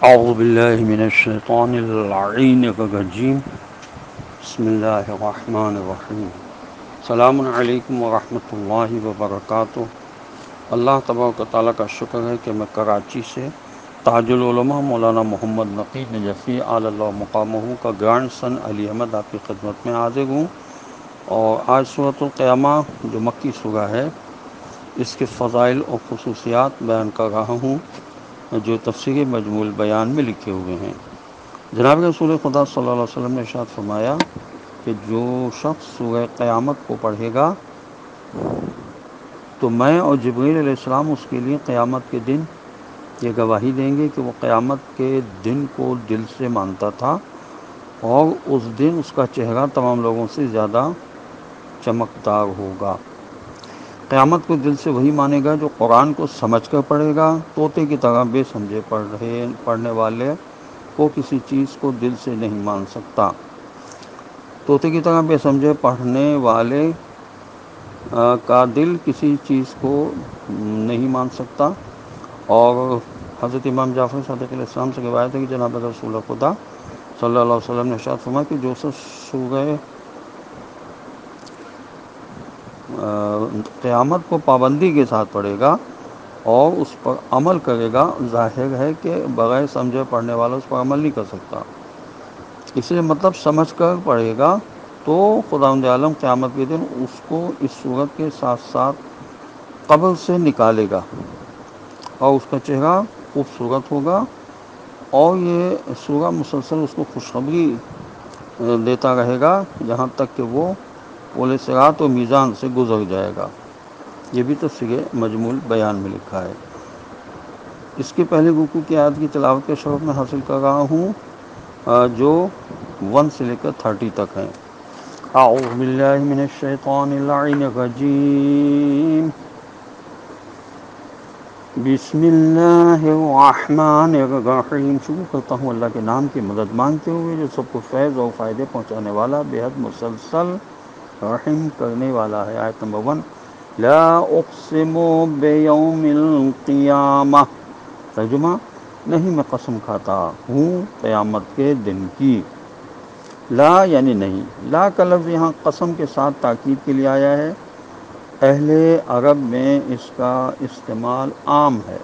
اعوذ باللہ من الشیطان اللعین الرجیم بسم اللہ الرحمن الرحیم السلام علیکم ورحمۃ اللہ وبرکاتہ۔ اللہ تبارک و تعالیٰ کا شکر ہے کہ میں کراچی سے تاج العلماء مولانا محمد نقی نجفی علی اللہ مقامہ کا گرانڈ سن علی احمد آپ کی خدمت میں حاضر ہوں، اور آج سورۃ القیامہ جو مکی سورہ ہے اس کے فضائل اور خصوصیات بیان کر رہا ہوں جو تفسیر مجموع البیان میں لکھے ہوئے ہیں۔ جناب رسول خدا صلی اللہ علیہ وسلم نے ارشاد فرمایا کہ جو شخص سورہ قیامت کو پڑھے گا تو میں اور جبریل علیہ السلام اس کے لیے قیامت کے دن یہ گواہی دیں گے کہ وہ قیامت کے دن کو دل سے مانتا تھا، اور اس دن اس کا چہرہ تمام لوگوں سے زیادہ چمکدار ہوگا۔ قیامت کو دل سے وہی مانے گا جو قرآن کو سمجھ کر پڑھے گا۔ طوطے کی طرح بے سمجھے پڑھنے والے کو کسی چیز کو دل سے نہیں مان سکتا۔ طوطے کی طرح بے سمجھے پڑھنے والے کا دل کسی چیز کو نہیں مان سکتا۔ اور حضرت امام جعفر صادق علیہ السلام سے روایت ہے کہ جناب رسول خدا صلی اللہ علیہ وسلم نے ارشاد فرمایا کہ جو شخص سورہ قیامت کو پابندی کے ساتھ پڑھے گا اور اس پر عمل کرے گا، ظاہر ہے کہ بغیر سمجھے پڑھنے والا اس پر عمل نہیں کر سکتا، اس لیے مطلب سمجھ کر پڑھے گا تو خداوند عالم قیامت کے دن اس کو اس صورت کے ساتھ ساتھ قبر سے نکالے گا اور اس کا چہرہ خوبصورت ہوگا، اور یہ سورہ مسلسل اس کو خوشخبری دیتا رہے گا جہاں تک کہ وہ پل صراط و میزان سے گزر جائے گا۔ یہ بھی تفسیر مجموع بیان میں لکھا ہے۔ اس کے پہلے رکوع کی آیت کی تلاوت کے شرف میں حاصل کر رہا ہوں جو 1 سے لے کر 30 تک ہیں۔ اعوذ باللہ من الشیطان اللعین الرجیم، بسم اللہ الرحمن الرحیم۔ شروع کرتا ہوں اللہ کے نام کی مدد مانگتے ہوئے جو سب کو فیض اور فائدے پہنچانے والا، بے حد مسلسل رحم کرنے والا ہے۔ آیت نمبر 1، لا اقسم بیوم القیامہ، ترجمہ، نہیں میں قسم کھاتا ہوں قیامت کے دن کی۔ لا یعنی نہیں، لا کا لفظ یہاں قسم کے ساتھ تاکید کے لیے آیا ہے۔ اہل عرب میں اس کا استعمال عام ہے۔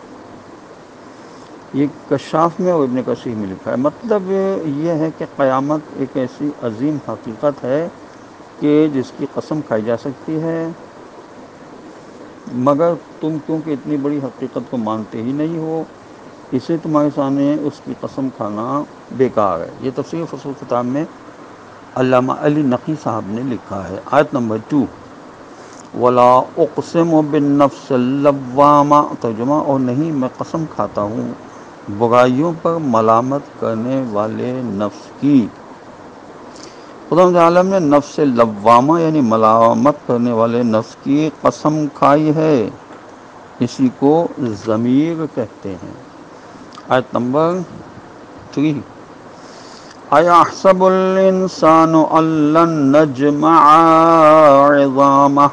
یہ کشاف میں اور ابن کثیر میں لکھا ہے۔ مطلب یہ ہے کہ قیامت ایک ایسی عظیم حقیقت ہے کہ جس کی قسم کھائی جا سکتی ہے، مگر تم کیونکہ اتنی بڑی حقیقت کو مانتے ہی نہیں ہو، اسے تمہارے سامنے اس کی قسم کھانا بیکار ہے۔ یہ تفسیر فصل الخطاب میں علامہ علی نقی صاحب نے لکھا ہے۔ آیت نمبر 2، ولا اقسم بالنفس اللوامہ، ترجمہ، اور نہیں میں قسم کھاتا ہوں برائیوں پر ملامت کرنے والے نفس کی۔ خداوند عالم نے نفس لوامہ یعنی ملامت کرنے والے نفس کی قسم کھائی ہے، اسی کو ضمیر کہتے ہیں۔ آیت نمبر 3، ایحسب الانسان ان لن نجمع عظامہ،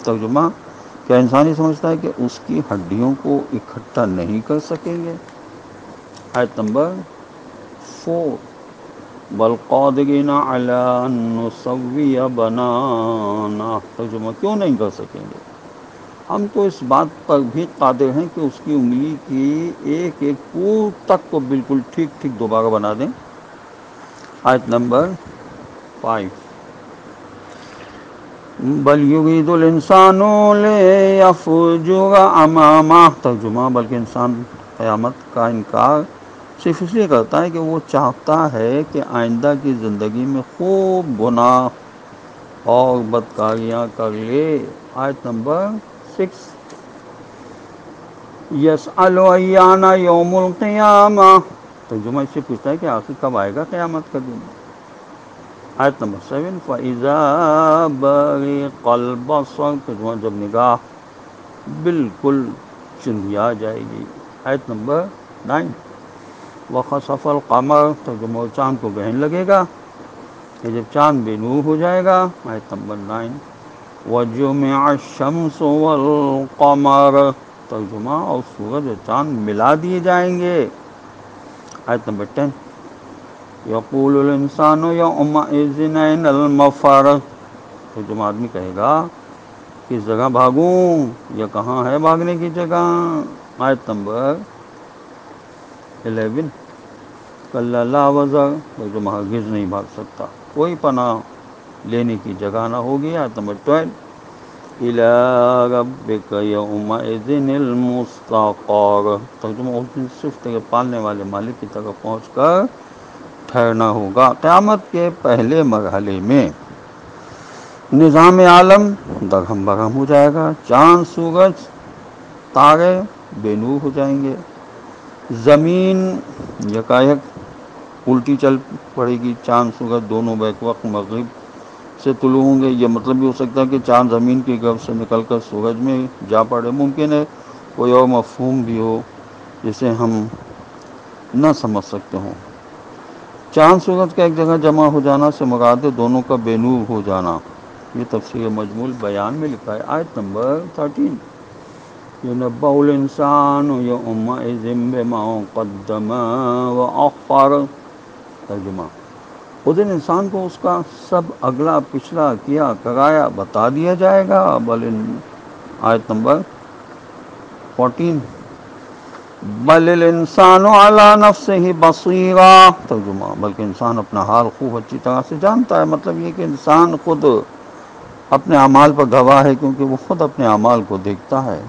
ترجمہ، کیا انسان یہ سمجھتا ہے کہ اس کی ہڈیوں کو اکٹھا نہیں کر سکیں گے۔ آیت نمبر 4، بل قادرین علی ان نسوی بنانا، ترجمہ، کیوں نہیں کر سکیں گے، ہم تو اس بات پر بھی قادر ہیں کہ اس کی انگلی کی ایک ایک پور تک کو بالکل ٹھیک ٹھیک دوبارہ بنا دیں۔ آیت نمبر 5، بل یرید الانسان لیفجر امامہ، ترجمہ، بلکہ انسان قیامت کا انکار صرف اس لیے کرتا ہے کہ وہ چاہتا ہے کہ آئندہ کی زندگی میں خوب گناہ اور بدکاریاں کر لے۔ آیت نمبر 6، یسأل ایان یوم القیامہ، ترجمہ، اس سے پوچھتا ہے کہ آخر کب آئے گا قیامت کا دن۔ آیت نمبر 7، فَإِذَا بَرِقَ الْبَصَرُ، ترجمہ، جب نگاہ بالکل چندھیا جائے گی۔ آیت نمبر 9، وَخَسَفَ الْقَمَرُ، ترجمہ، چاند کو گرہن لگے گا کہ جب چاند بے نور ہو جائے گا۔ آیت نمبر 9، وَجُمِعَ الشَّمْسُ وَالْقَمَرُ، ترجمہ، اور سورج اور چاند ملا دیے جائیں گے۔ آیت نمبر 10، یقول الانسان یومئذ این المفر، تو جب آدمی کہے گا کس جگہ بھاگوں، یا کہاں ہے بھاگنے کی جگہ۔ آیت نمبر 11، کلا لا وزر، تو جو ہرگز نہیں بھاگ سکتا، کوئی پناہ لینے کی جگہ نہ ہوگی۔ آیت نمبر 12، الی ربک یومئذ المستقر، ترجمہ اس دن صرف تیرے پالنے والے مالک کی طرف پہنچ کر ٹھہرنا ہوگا۔ قیامت کے پہلے مرحلے میں نظام عالم درہم برہم ہو جائے گا، چاند سورج تارے بے نور ہو جائیں گے، زمین یکایک الٹی چل پڑے گی، چاند سورج دونوں بیک وقت مغرب سے طلوع ہوں گے۔ یہ مطلب بھی ہو سکتا ہے کہ چاند زمین کی گرد سے نکل کر سورج میں جا پڑے، ممکن ہے کوئی اور مفہوم بھی ہو جسے ہم نہ سمجھ سکتے ہوں۔ چاند سورج کا ایک جگہ جمع ہو جانا سے مراد ہے دونوں کا بے نور ہو جانا، یہ تفسیر مجموع بیان میں لکھا ہے۔ آیت نمبر 13، ينبأ الإنسان يومئذ بما قدم وأخر، ترجمہ اس دن انسان کو اس کا سب اگلا پچھلا کیا کرایا بتا دیا جائے گا۔ آیت نمبر 14، بل الانسان علی نفسہ بصیرہ، ترجمہ بلکہ انسان اپنا حال خوب اچھی طرح سے جانتا ہے، مطلب یہ کہ انسان خود اپنے اعمال پر گواہ ہے، کیونکہ وہ خود اپنے اعمال کو دیکھتا ہے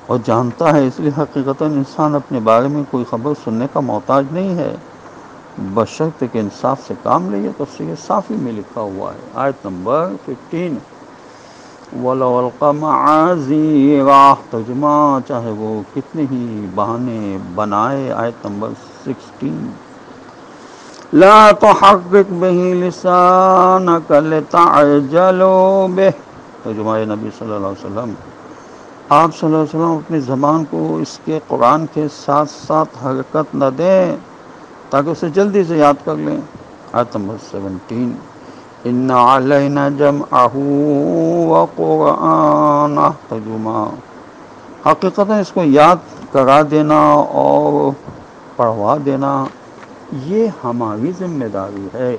اور جانتا ہے، اس لیے حقیقتاً انسان اپنے بارے میں کوئی خبر سننے کا محتاج نہیں ہے، بشرط کہ انصاف سے کام لے۔ یہ تفسیر صافی میں لکھا ہوا ہے۔ آیت نمبر 15، وَلَوْ أَلْقَىٰ مَعَاذِيرَهُ، ترجمہ چاہے وہ کتنے ہی بہانے بنائے۔ آیت نمبر 16، لا تحرک به لسانک لتعجل به، ترجمہ نبی صلی اللہ علیہ وسلم، آپ صلی اللہ علیہ وسلم اپنی زبان کو اس کے قرآن کے ساتھ ساتھ حرکت نہ دیں تاکہ اسے جلدی سے یاد کر لیں۔ آیت نمبر 17، ان علینا جمعہ وقرآنہ، ترجمہ حقیقتاً اس کو یاد کرا دینا اور پڑھوا دینا یہ ہماری ذمہ داری ہے۔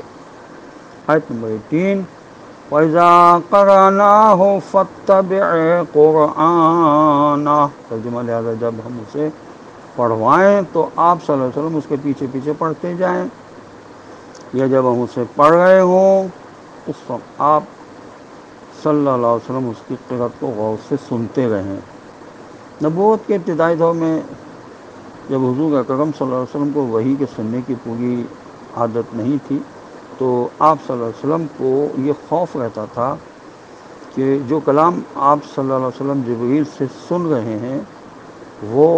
آیت نمبر 18، وَإِذَا قَرَأْنَاهُ فَاتَّبِعْ قُرْآنَهُ، ترجمہ لہذا جب ہم اسے پڑھوائیں تو آپ صلی اللہ علیہ وسلم اس کے پیچھے پیچھے پڑھتے جائیں، یا جب ہم اسے پڑھ رہے ہوں اس وقت آپ صلی اللہ علیہ وسلم اس کی قرأت کو غور سے سنتے رہیں۔ نبوت کے ابتدائی دور میں جب حضور اکرم صلی اللہ علیہ وسلم کو وحی کے سننے کی پوری عادت نہیں تھی تو آپ صلی اللہ علیہ وسلم کو یہ خوف رہتا تھا کہ جو کلام آپ صلی اللہ علیہ وسلم جبریل سے سن رہے ہیں وہ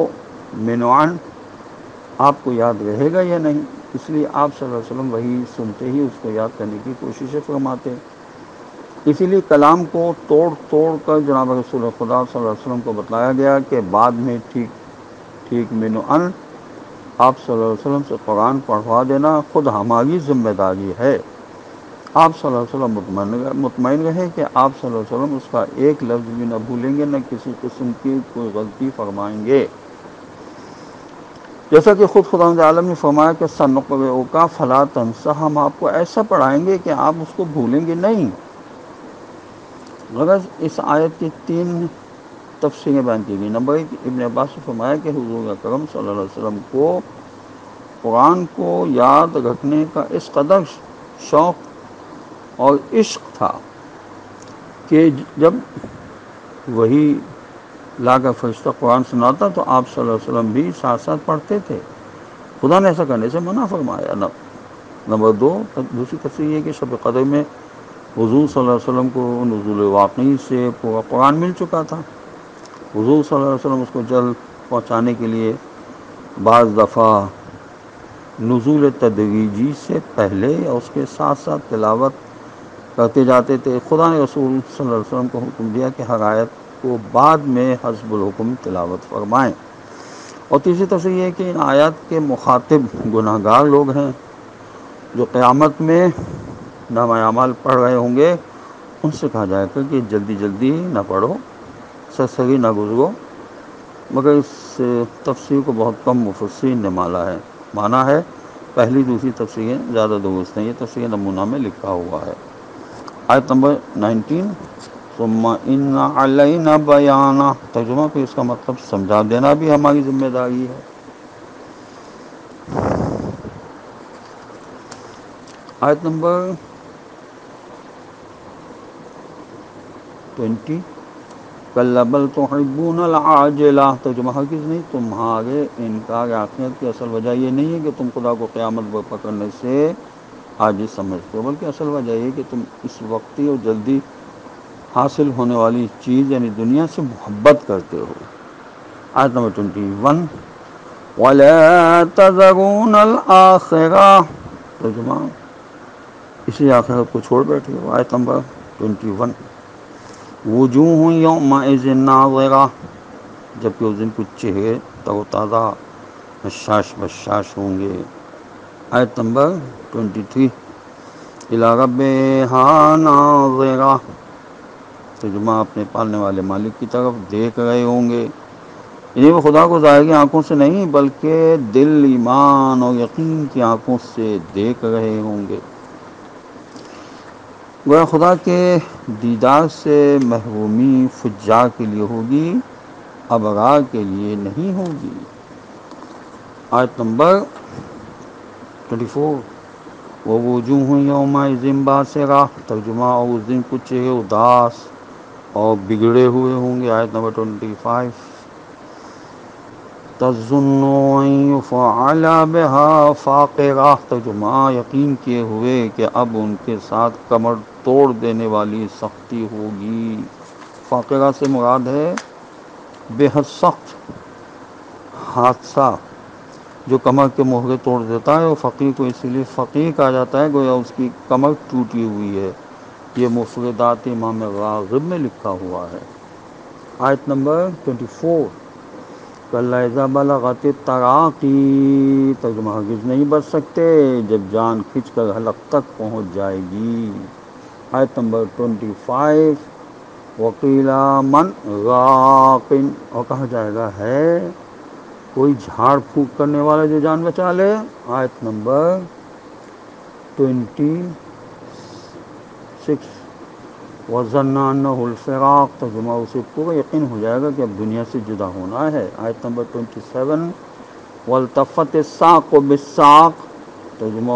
منوعاً آپ کو یاد رہے گا یا نہیں، اس لیے آپ صلی اللہ علیہ وسلم وحی سنتے ہی اس کو یاد کرنے کی کوششیں فرماتے۔ اسی لیے کلام کو توڑ توڑ کر جناب رسول خدا صلی اللہ علیہ وسلم کو بتلایا گیا کہ بعد میں ٹھیک منوعاً آپ صلی اللہ علیہ وسلم سے قرآن پڑھوا دینا خود ہماری ذمہ داری ہے۔ آپ صلی اللہ علیہ وسلم مطمئن رہے کہ آپ صلی اللہ علیہ وسلم اس کا ایک لفظ بھی نہ بھولیں گے، نہ کسی قسم کی کوئی غلطی فرمائیں گے، جیسا کہ خود خداوند عالم نے فرمایا کہ سنقرئک فلا تنسیٰ، ہم آپ کو ایسا پڑھائیں گے کہ آپ اس کو بھولیں گے نہیں۔ غرض اس آیت کی 3 تفسیریں بیان کی گئی۔ نمبر 1، ابن عباس نے فرمایا کہ حضور اکرم صلی اللہ علیہ وسلم کو قرآن کو یاد رکھنے کا اس قدر شوق اور عشق تھا کہ جب وہی لا کر فرشتہ قرآن سناتا تو آپ صلی اللہ علیہ وسلم بھی ساتھ ساتھ پڑھتے تھے، خدا نے ایسا کرنے سے منع فرمایا۔ نمبر 2، دوسری تفسیر یہ کہ شب قدر میں حضور صلی اللہ علیہ وسلم کو نزول واقعی سے پورا قرآن مل چکا تھا، حضور صلی اللہ علیہ وسلم اس کو جلد پہنچانے کے لیے بعض دفعہ نزول تدریجی سے پہلے اور اس کے ساتھ ساتھ تلاوت کرتے جاتے تھے۔ خدا نے رسول صلی اللہ علیہ وسلم کو حکم دیا کہ ہر آیت کو بعد میں حسب الحکم تلاوت فرمائیں۔ اور تیسری تفسیر یہ ہے کہ ان آیات کے مخاطب گناہ گار لوگ ہیں جو قیامت میں نامہ اعمال پڑھ رہے ہوں گے، ان سے کہا جائے گا کہ جلدی جلدی نہ پڑھو، سرسری نہ گزرو، مگر اس تفسیر کو بہت کم مفسرین نے مانا ہے۔ معنی ہے پہلی دوسری تفسیریں زیادہ درست ہیں، یہ تفسیر نمونہ میں لکھا ہوا ہے۔ آیت نمبر 19، ثم ان علینا بیانہ، ترجمہ پہ اس کا مطلب سمجھا دینا بھی ہماری ذمہ داری ہے۔ آیت نمبر 20، کلا بل تحبون العاجلہ، ترجمہ ہرگز نہیں، تمہارے انکار آخرت کی اصل وجہ یہ نہیں ہے کہ تم خدا کو قیامت برپا کرنے سے عاجز سمجھتے ہو، بلکہ اصل وجہ یہ کہ تم اس وقتی اور جلدی حاصل ہونے والی چیز یعنی دنیا سے محبت کرتے ہو۔ آیت نمبر 21، وَلَا تَذَرُونَ الْآخِرَةَ، ترجمہ اسی آخرت کو چھوڑ بیٹھے ہو۔ آیت نمبر 21، وجوہ یومئذ ناظرہ، جبکہ اس دن کچھ چہرے تر و تازہ بشاش بشاش ہوں گے۔ آیت نمبر 23، الی ربہا ناظرہ، ترجمہ اپنے پالنے والے مالک کی طرف دیکھ رہے ہوں گے، یعنی وہ خدا کو ظاہری آنکھوں سے نہیں بلکہ دل، ایمان اور یقین کی آنکھوں سے دیکھ رہے ہوں گے۔ گویا خدا کے دیدار سے محرومی فجار کے لیے ہوگی، ابرار کے لیے نہیں ہوگی۔ آیت نمبر 24، وَوُجُوهٌ يَوْمَئِذٍ بَاسِرَةٌ، ترجمہ اور اس دن کچھ چہرے اداس اور بگڑے ہوئے ہوں گے۔ آیت نمبر 25، تَظُنُّ أَن يُفْعَلَ بِهَا فَاقِرَةٌ، ترجمہ یقین کیے ہوئے کہ اب ان کے ساتھ کمر توڑ دینے والی سختی ہوگی۔ فاقرہ سے مراد ہے بے حد سخت حادثہ جو کمر کے موہرے توڑ دیتا ہے، اور فقیر کو اسی لیے فقیر کہا جاتا ہے گویا اس کی کمر ٹوٹی ہوئی ہے۔ یہ مفردات امام راغب میں لکھا ہوا ہے۔ آیت نمبر 24، کلا اذا بلغت التراقی، ترجمہ ہرگز نہیں بچ سکتے جب جان کھنچ کر حلق تک پہنچ جائے گی۔ آیت نمبر 25، وقیل من راق، اور کہا جائے گا ہے کوئی جھاڑ پھونک کرنے والا جو جان بچا لے۔ آیت نمبر 26، وَظَنَّ أَنَّهُ الْفِرَاقُ، ترجمہ اسے پورا یقین ہو جائے گا کہ اب دنیا سے جدا ہونا ہے۔ آیت نمبر 27، وَالْتَفَّتِ السَّاقُ بِالسَّاقِ، ترجمہ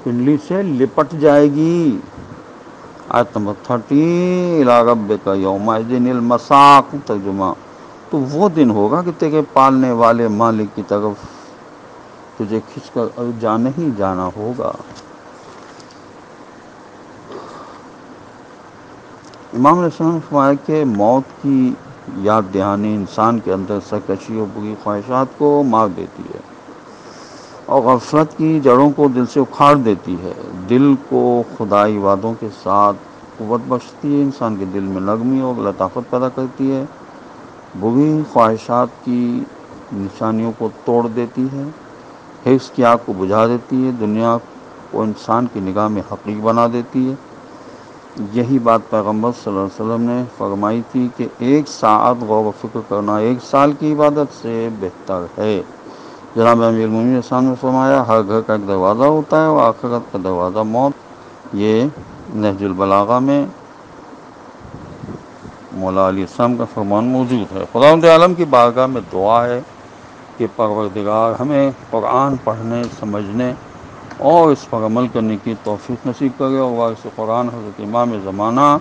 پنڈلی سے لپٹ جائے گی۔ آیت نمبر 30، اِلیٰ رَبِّکَ یَوْمَئِذٍ الْمَسَاقُ، ترجمہ تو وہ دن ہوگا کہ تیرے پالنے والے مالک کی طرف تجھے کھنچ کر جانے ہی جانا ہوگا۔ امام علیہ السلام نے فرمایا کہ موت کی یاد دہانی انسان کے اندر سرکشی اور بری خواہشات کو مار دیتی ہے اور غفلت کی جڑوں کو دل سے اکھاڑ دیتی ہے، دل کو خدائی وعدوں کے ساتھ قوت بخشتی ہے، انسان کے دل میں نرمی اور لطافت پیدا کرتی ہے، بری خواہشات کی نشانیوں کو توڑ دیتی ہے، حرص کی آگ کو بجھا دیتی ہے، دنیا کو انسان کی نگاہ میں حقیر بنا دیتی ہے۔ یہی بات پیغمبر صلی اللہ علیہ وسلم نے فرمائی تھی کہ 1 ساعت غور و فکر کرنا 1 سال کی عبادت سے بہتر ہے۔ جناب امیر المومنین علیہ السلام نے فرمایا ہر گھر کا ایک دروازہ ہوتا ہے اور آخرت کا دروازہ موت۔ یہ نہج البلاغہ میں مولا علیہ السلام کا فرمان موجود ہے۔ خداوند عالم کی بارگاہ میں دعا ہے کہ پروردگار ہمیں قرآن پڑھنے، سمجھنے اور اس پر عمل کرنے کی توفیق نصیب کرے، اور وارث قرآن حضرت امام زمانہ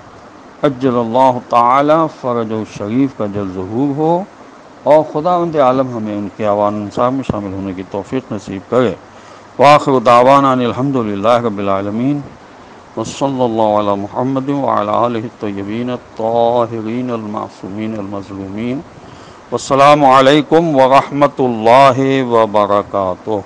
عجل اللہ تعالی فرجہ الشریف کا جلد ظہور ہو، اور خداوند عالم ہمیں ان کے اعوان انصار میں شامل ہونے کی توفیق نصیب کرے۔ وآخر دعوانا ان الحمد للہ رب العالمین، وصلی اللہ علی محمد وعلی آلہ الطیبین الطاہرین المعصومین المظلومین۔ والسلام علیکم ورحمۃ اللہ وبرکاتہ۔